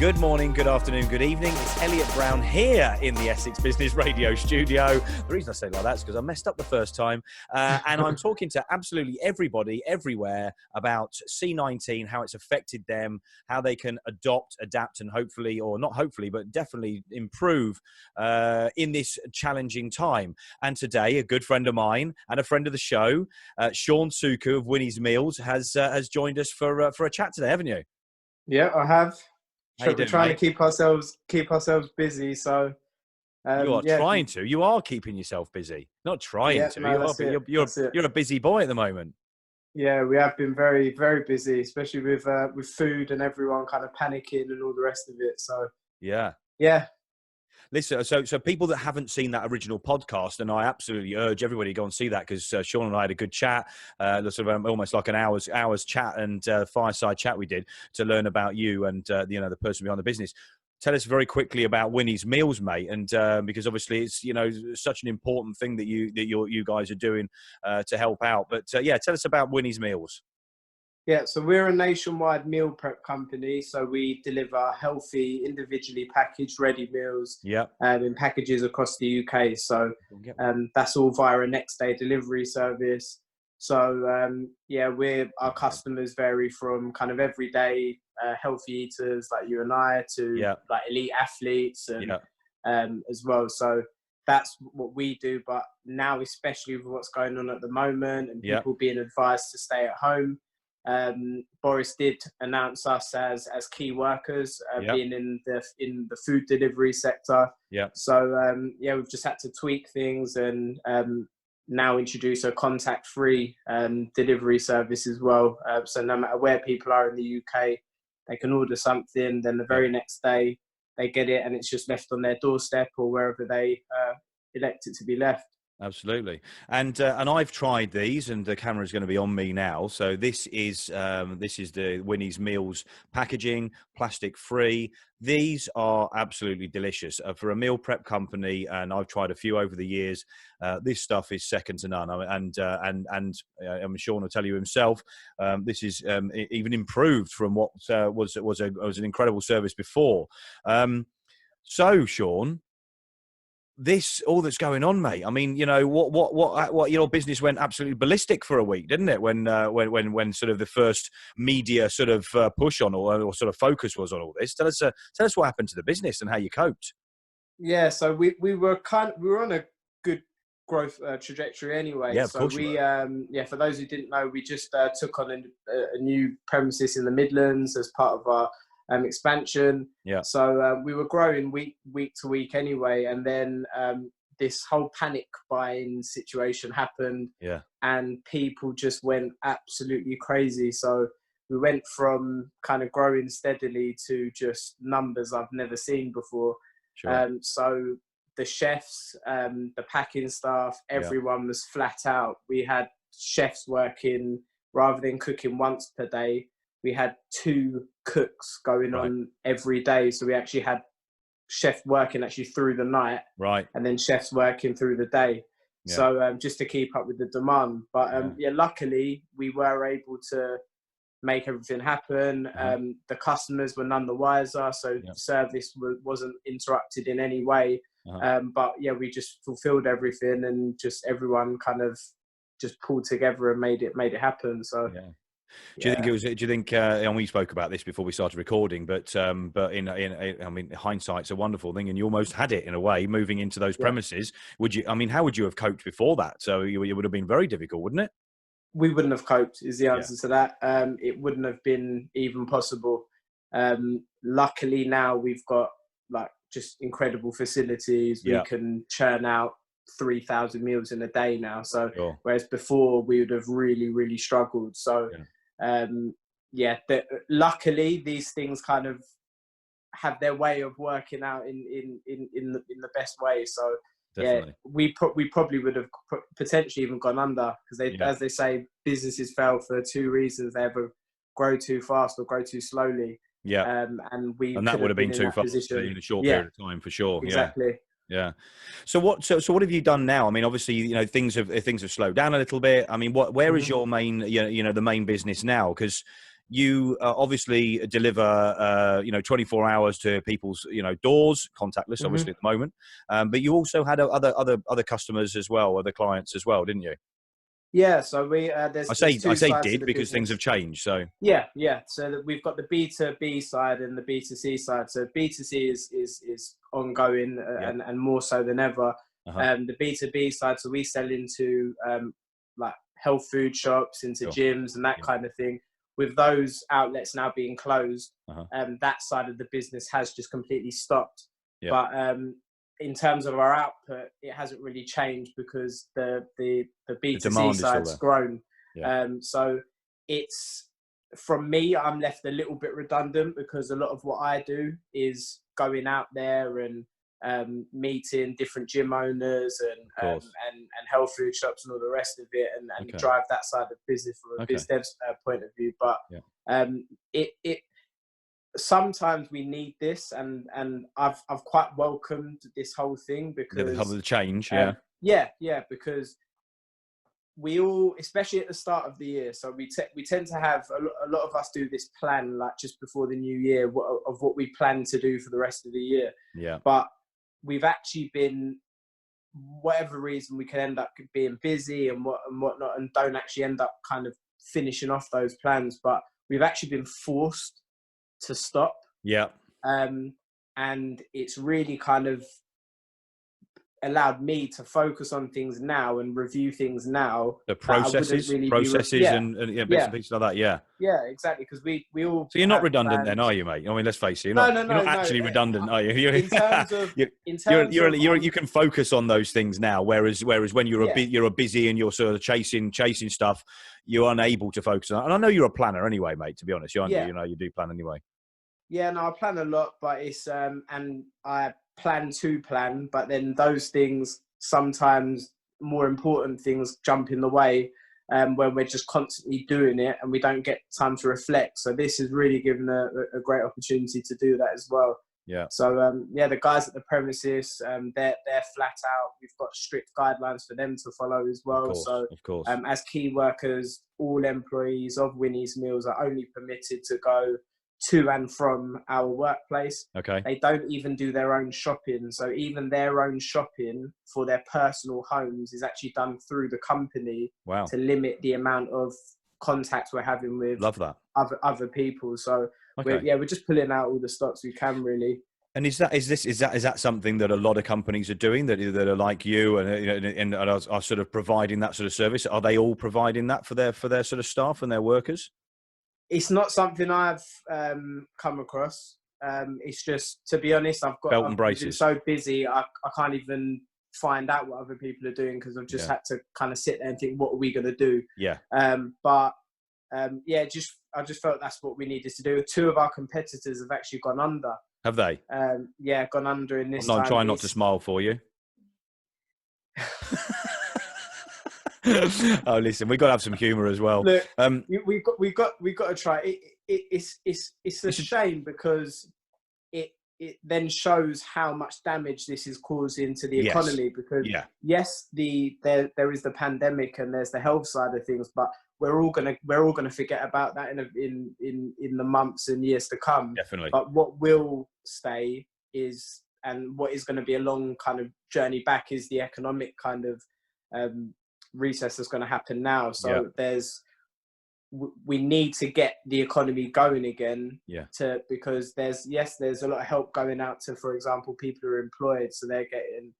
Good morning, good afternoon, good evening. It's Elliot Brown here in the Essex Business Radio studio. The reason I say it like that is because I messed up the first time. And I'm talking to absolutely everybody, everywhere about C-19, how it's affected them, how they can adopt, adapt, and hopefully, or not hopefully, but definitely improve in this challenging time. And today, a good friend of mine and a friend of the show, Shaun Sookoo of Winnys Meals, has joined us for a chat today, haven't you? Yeah, I have. How you We're doing, trying mate? to keep ourselves busy. So You are yeah, trying to. You are keeping yourself busy. Not trying yeah, to. no, You are. that's it. That's it. You're a busy boy at the moment. Yeah, we have been very, very busy, especially with food and everyone kind of panicking and all the rest of it. So Yeah. yeah, Listen. So people that haven't seen that original podcast, and I absolutely urge everybody to go and see that because Shaun and I had a good chat, sort of almost like an hours chat and fireside chat we did to learn about you and the person behind the business. Tell us very quickly about Winnys Meals, mate, and because obviously it's such an important thing that you guys are doing to help out. But yeah, tell us about Winnys Meals. yeah. So we're a nationwide meal prep company. So we deliver healthy, individually packaged, ready meals Yeah. in packages across the UK. So that's all via a next day delivery service. So yeah, our customers vary from kind of everyday healthy eaters like you and I to like elite athletes and as well. So that's what we do. But now, especially with what's going on at the moment and people being advised to stay at home, Boris did announce us as key workers, being in the food delivery sector. Yeah. So yeah, we've just had to tweak things and now introduce a contact-free delivery service as well. So no matter where people are in the UK, they can order something. Then the very next day, they get it, and it's just left on their doorstep or wherever they elect it to be left. Absolutely, and I've tried these, and the camera is going to be on me now. So this is the Winnys Meals packaging, plastic free. These are absolutely delicious for a meal prep company, and I've tried a few over the years. This stuff is second to none, and I'm Shaun will tell you himself. This is even improved from what was an incredible service before. So Shaun, this all that's going on, mate. I mean, what your business went absolutely ballistic for a week, didn't it? When sort of the first media sort of push on or sort of focus was on all this. Tell us what happened to the business and how you coped. Yeah, so we were on a good growth trajectory anyway. Yeah, of course. For those who didn't know, we just took on a new premises in the Midlands as part of our expansion. Yeah. So we were growing week to week anyway, and then this whole panic buying situation happened. Yeah. And people just went absolutely crazy. So we went from kind of growing steadily to just numbers I've never seen before. Sure. So the chefs, the packing staff, everyone was flat out. We had chefs working, rather than cooking once per day, we had 2 cooks going on every day. So we actually had chefs working actually through the night, and then chefs working through the day. Yeah. So just to keep up with the demand. But luckily we were able to make everything happen. The customers were none the wiser, so service wasn't interrupted in any way. But yeah, we just fulfilled everything, and just everyone kind of just pulled together and made it happen. So. Yeah. Do you think and we spoke about this before we started recording, but I mean, hindsight's a wonderful thing, and you almost had it in a way moving into those premises. How would you have coped before that? So it would have been very difficult, wouldn't it? We wouldn't have coped is the answer to that. It wouldn't have been even possible. Luckily now we've got like just incredible facilities. We can churn out 3,000 meals in a day now. So whereas before we would have really, really struggled. So luckily these things kind of have their way of working out in the best way. So definitely. We probably would have potentially even gone under, because as they say, businesses fail for 2 reasons: they either grow too fast or grow too slowly. Yeah, and that would have been too fast in a short period of time, for sure. Exactly. Yeah. So what have you done now? I mean, obviously, things have slowed down a little bit. I mean, where is your main, the main business now? Because you obviously deliver, 24 hours to people's, doors, contactless, Hmm. obviously at the moment. But you also had other customers as well, other clients as well, didn't you? Yeah, so we there's I two say sides to did the because things have business. changed. So Yeah, yeah. So that we've got the B2B side and the B2C side. So B2C is ongoing, yeah, and more so than ever. uh-huh, The B2B side, so we sell into like health food shops, into sure, gyms and that yeah, kind of thing. With those outlets now being closed, uh-huh, that side of the business has just completely stopped. yeah. But in terms of our output, it hasn't really changed because the The B2C demand is still side's there. grown. Yeah, So it's, from me, I'm left a little bit redundant because a lot of what I do is going out there and meeting different gym owners of course. and health food shops and all the rest of it, and Okay, drive that side of business from a okay, biz dev's point of view. But yeah. it sometimes we need this, and I've quite welcomed this whole thing because The change, yeah, yeah, because we all, especially at the start of the year, so we tend to have a lot of us do this plan like just before the new year of what we plan to do for the rest of the year. yeah. But we've actually been, whatever reason, we can end up being busy and whatnot, and don't actually end up kind of finishing off those plans. But we've actually been forced to stop, Yeah, and it's really kind of allowed me to focus on things now and review things now the that I wouldn't processes, really be. processes, Yeah, and yeah, bits yeah, and pieces like that. Yeah. yeah, exactly. Because we all So you're not have redundant then, plans. are you, mate? I mean, let's face it, No, no, you're no, not no. actually redundant, are you? In terms of, you in terms of, you can focus on those things now, whereas when yeah, you're a busy and you're sort of chasing stuff, you're unable to focus on. And I know you're a planner anyway, mate. To be honest, aren't you? yeah, You know, you do plan anyway. yeah. No, I plan a lot, but it's and I plan to plan, but then those things, sometimes more important things, jump in the way. When we're just constantly doing it and we don't get time to reflect. So this has really given a great opportunity to do that as well. Yeah, So yeah, the guys at the premises, they're flat out. We've got strict guidelines for them to follow as of well. course, So of course. as key workers, all employees of Winnys Meals are only permitted to go to and from our workplace. Okay. They don't even do their own shopping. So even their own shopping for their personal homes is actually done through the company Wow. to limit the amount of contacts we're having with Love that. other people. So Okay. we're just pulling out all the stops we can, really. And is that something that a lot of companies are doing that are like you and are sort of providing that sort of service? Are they all providing that for their sort of staff and their workers? It's not something I've come across. It's just, to be honest, Belt and I've been braces. so busy, I can't even find out what other people are doing because I've just Yeah. had to kind of sit there and think, what are we going to do? Yeah. But yeah, I just felt that's what we needed to do. Two of our competitors have actually gone under. Have they? Yeah, gone under in this I'm time. trying not to smile for you. Oh, listen, we've got to have some humour as well. Look, we've got to try. It's a shame because it then shows how much damage this is causing to the economy. Because yes, there is the pandemic and there's the health side of things, but we're all gonna forget about that in the months and years to come. Definitely. But what will stay is, and what is going to be a long kind of journey back, is the economic kind of recess that's going to happen now. So we need to get the economy going again. Yeah. Because there's a lot of help going out to, for example, people who are employed, so they're getting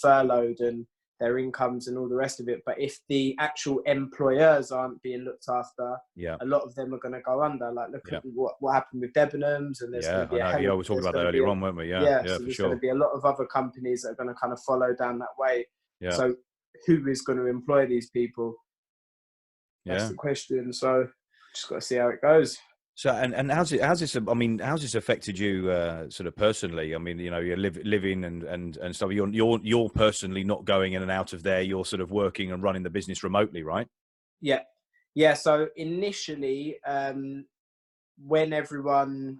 furloughed and their incomes and all the rest of it. But if the actual employers aren't being looked after, a lot of them are going to go under. Like, look at what happened with Debenhams, and there's going to be we were talking about that earlier on, weren't we? Yeah, so for there's sure. going to be a lot of other companies that are going to kind of follow down that way. Yeah. So who is going to employ these people? That's the question. So just got to see how it goes. So and how's this affected you sort of personally? I mean, you're living and stuff. You're personally not going in and out of there. You're sort of working and running the business remotely, right? Yeah. So initially, when everyone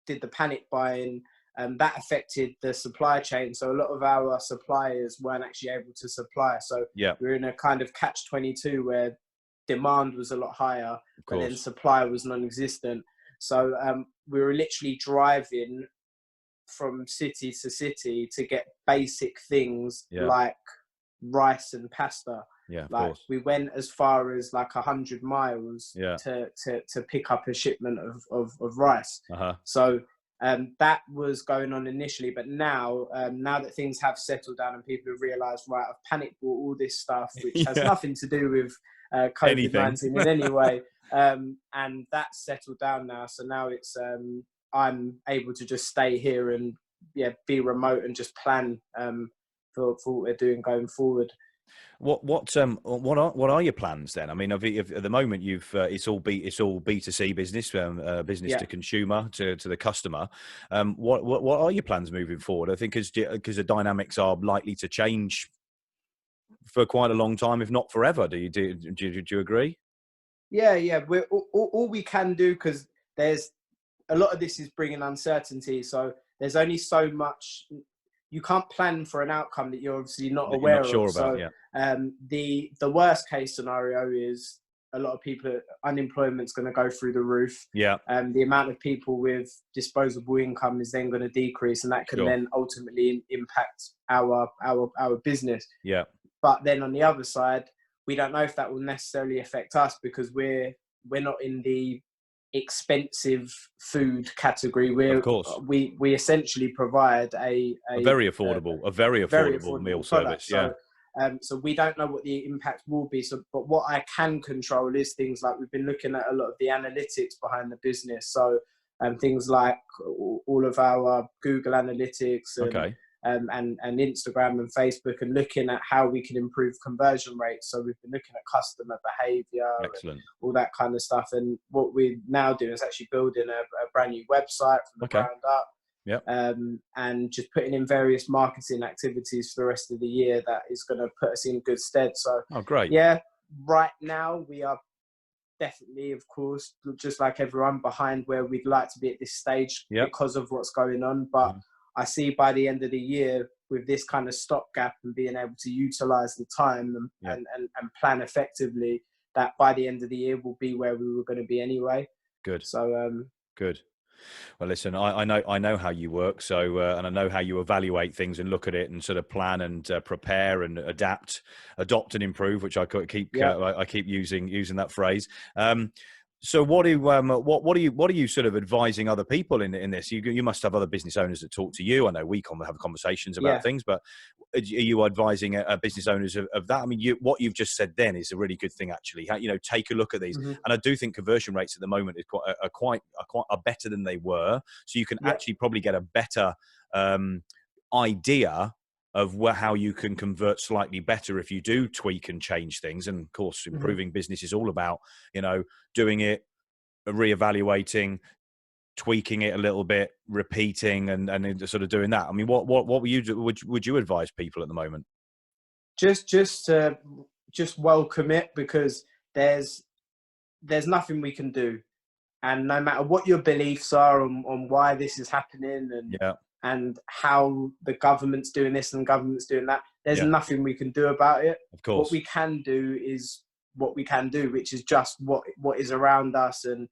did the panic buying, that affected the supply chain. So a lot of our suppliers weren't actually able to supply. So we're in a kind of catch-22 where demand was a lot higher, but then course. supply was non-existent. So we were literally driving from city to city to get basic things Yeah. like rice and pasta. Yeah, of Like course. we went as far as like 100 miles Yeah. to pick up a shipment of rice. Uh-huh. So that was going on initially, but now that things have settled down and people have realised, right, I've panic bought all this stuff, which has Yeah. nothing to do with Anything. COVID-19 in any way, and that's settled down now. So now it's I'm able to just stay here and be remote and just plan for what we're doing going forward. What are your plans then? I mean, if at the moment it's all B2C business, business Yeah. to consumer to the customer. What are your plans moving forward? I think because the dynamics are likely to change for quite a long time, if not forever. Do you agree? Yeah. We're all we can do, because there's a lot of this is bringing uncertainty. So there's only so much you can't plan for an outcome that you're obviously not That you're not aware sure of. about. So Yeah. the worst case scenario is a lot of people, unemployment's going to go through the roof. Yeah. The amount of people with disposable income is then going to decrease, and that can Sure. then ultimately impact our business. Yeah. But then on the other side, we don't know if that will necessarily affect us, because we're not in the expensive food category. Of course. We essentially provide a very affordable meal product. service. Yeah. So we don't know what the impact will be. So, but what I can control is things like, we've been looking at a lot of the analytics behind the business. So things like all of our Google Analytics and Okay. and Instagram and Facebook, and looking at how we can improve conversion rates. So we've been looking at customer behavior, Excellent. and all that kind of stuff. And what we're now doing is actually building a brand new website from the ground up. Yeah. And just putting in various marketing activities for the rest of the year that is going to put us in good stead. So, great. Yeah, right now we are definitely, of course, just like everyone, behind where we'd like to be at this stage because of what's going on. But I see by the end of the year, with this kind of stopgap and being able to utilize the time and plan effectively, that by the end of the year we'll be where we were going to be anyway. Good. So, good. Well, listen, I know how you work, so and I know how you evaluate things and look at it and sort of plan and prepare and adopt and improve, which I keep I keep using that phrase. So what are you sort of advising other people in this? You must have other business owners that talk to you. I know we have conversations about things, but are you advising business owners of that? I mean, what you've just said then is a really good thing, actually. Take a look at these, and I do think conversion rates at the moment are better than they were. So you can actually probably get a better idea of how you can convert slightly better if you do tweak and change things. And of course, improving business is all about, doing it, reevaluating, tweaking it a little bit, repeating, and sort of doing that. I mean, what would you advise people at the moment? Just welcome it, because there's nothing we can do. And no matter what your beliefs are on why this is happening and how the government's doing this and the government's doing that, there's nothing we can do about it. Of course. What we can do is what we can do, which is just what is around us, and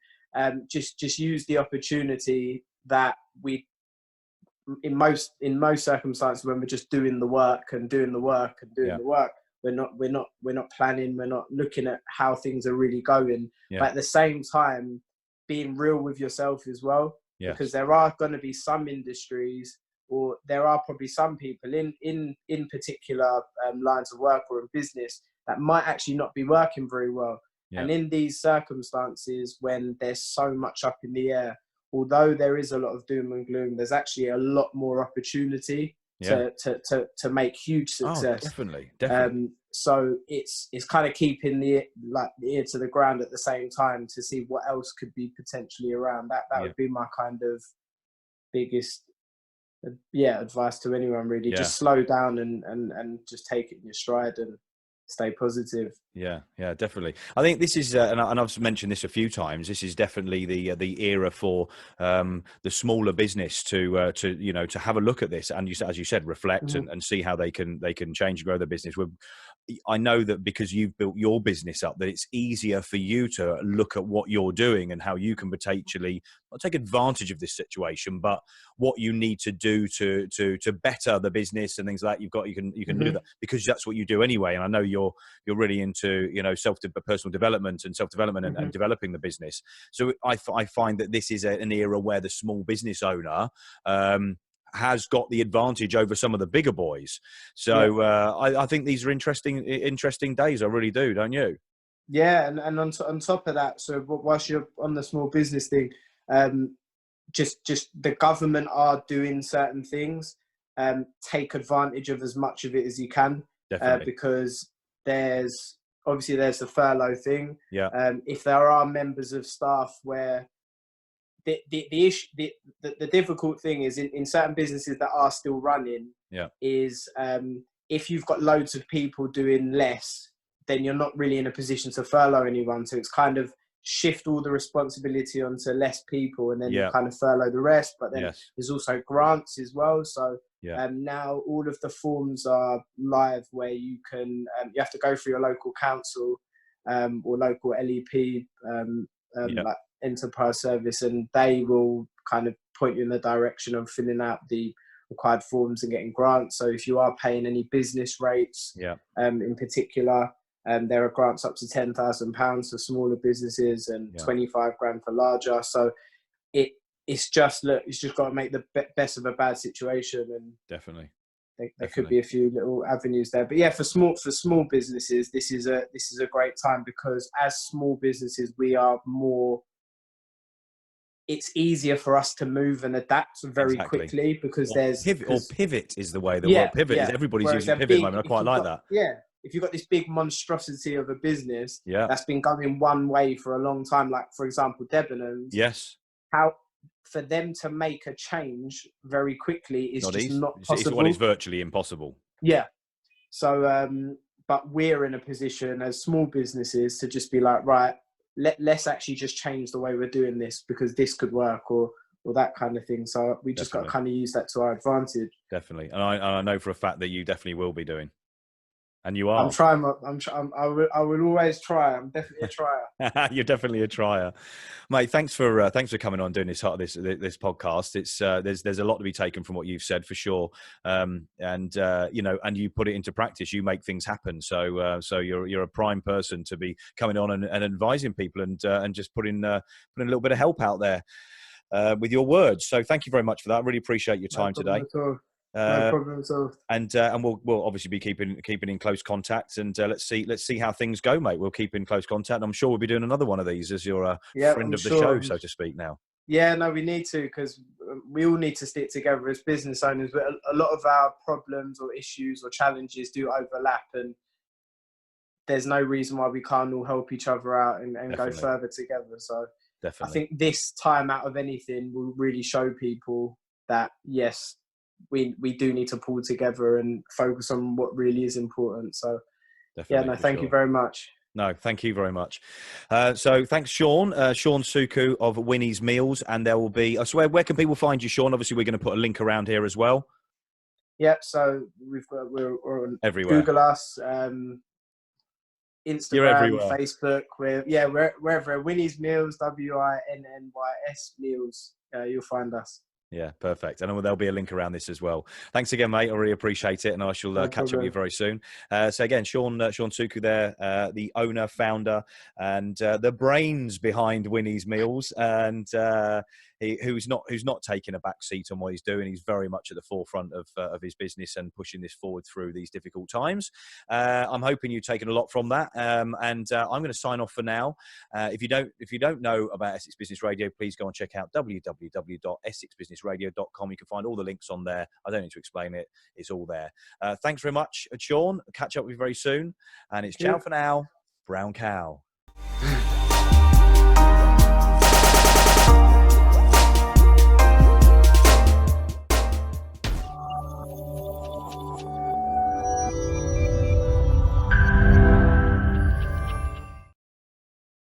just use the opportunity that we, in most circumstances, when we're just doing the work, we're not planning, we're not looking at how things are really going. But at the same time, being real with yourself as well, because there are going to be some industries, or there are probably some people in particular lines of work or in business that might actually not be working very well. And in these circumstances, when there's so much up in the air, although there is a lot of doom and gloom, there's actually a lot more opportunity to make huge success. Oh, definitely. So it's kind of keeping the ear to the ground at the same time to see what else could be potentially around. That would be my kind of biggest advice to anyone, really. Just slow down and just take it in your stride and stay positive. Yeah, yeah, definitely. I think this is, and I've mentioned this a few times. This is definitely the era for the smaller business to have a look at this, and as you said, reflect Mm-hmm. and see how they can change and grow their business. I know that because you've built your business up, that it's easier for you to look at what you're doing and how you can potentially not take advantage of this situation, but what you need to do to better the business and things like that. You can do Mm-hmm. that because that's what you do anyway. And I know you're really into personal development and self-development Mm-hmm. and developing the business. So I find that this is an era where the small business owner has got the advantage over some of the bigger boys. So I think these are interesting days. I really do, don't you? Yeah, and on top of that, so whilst you're on the small business thing, just the government are doing certain things. Take advantage of as much of it as you can, Definitely. because there's the furlough thing. Yeah. If there are members of staff where the issue, the difficult thing is in certain businesses that are still running, Yeah. is if you've got loads of people doing less, then you're not really in a position to furlough anyone. So it's kind of shift all the responsibility onto less people and then kind of furlough the rest. But then there's also grants as well. So now all of the forms are live where you can, you have to go through your local council or local LEP, like enterprise service, and they will kind of point you in the direction of filling out the required forms and getting grants. So if you are paying any business rates, in particular, there are grants up to £10,000 for smaller businesses and 25 grand for larger. So it's just got to make the best of a bad situation, and definitely there could be a few little avenues there. But yeah, for small businesses, this is a great time, because as small businesses, we are more. It's easier for us to move and adapt very quickly, because pivot is the way the word pivot is. Everybody's Whereas using pivot at the moment. I quite like that. Yeah. If you've got this big monstrosity of a business that's been going one way for a long time, like for example, Debenhams. Yes. How for them to make a change very quickly is not possible. It's virtually impossible. Yeah. So, but we're in a position as small businesses to just be like, right, let's actually just change the way we're doing this, because this could work, or that kind of thing. So we just got to kind of use that to our advantage. Definitely. And I know for a fact that you definitely will be doing. And you are. I'm trying. I will always try. I'm definitely a trier. You're definitely a trier, mate. Thanks for coming on doing this podcast. It's there's a lot to be taken from what you've said, for sure. And you put it into practice. You make things happen. So you're a prime person to be coming on and advising people and just putting a little bit of help out there with your words. So thank you very much for that. I really appreciate your time today. No problem at all. And we'll obviously be keeping in close contact, and let's see how things go, mate. We'll keep in close contact. I'm sure we'll be doing another one of these, as you're a friend of the show, so to speak. Now, no, we need to, because we all need to stick together as business owners. But a lot of our problems or issues or challenges do overlap, and there's no reason why we can't all help each other out and go further together. So I think this time out of anything will really show people that yes, we do need to pull together and focus on what really is important. So thank you very much. No, thank you very much. So thanks, Shaun Sookoo of Winnys Meals. And there will be, I swear, where can people find you, Shaun? Obviously, we're going to put a link around here as well. Yep. So we're on everywhere. Google us, Instagram, Facebook. We're wherever. Winnys Meals, WINNYS Meals. You'll find us. Yeah, perfect. And there'll be a link around this as well. Thanks again, mate. I really appreciate it, and I shall catch up with you very soon. So again, Shaun Sookoo there, the owner, founder, and the brains behind Winnys Meals, and who's not taking a back seat on what he's doing. He's very much at the forefront of his business and pushing this forward through these difficult times. I'm hoping you've taken a lot from that, and I'm going to sign off for now. If you don't know about Essex Business Radio, please go and check out www.essexbusinessradio.com. You can find all the links on there. I don't need to explain it. It's all there. Thanks very much, Shaun. Catch up with you very soon. And it's ciao for now. Brown cow.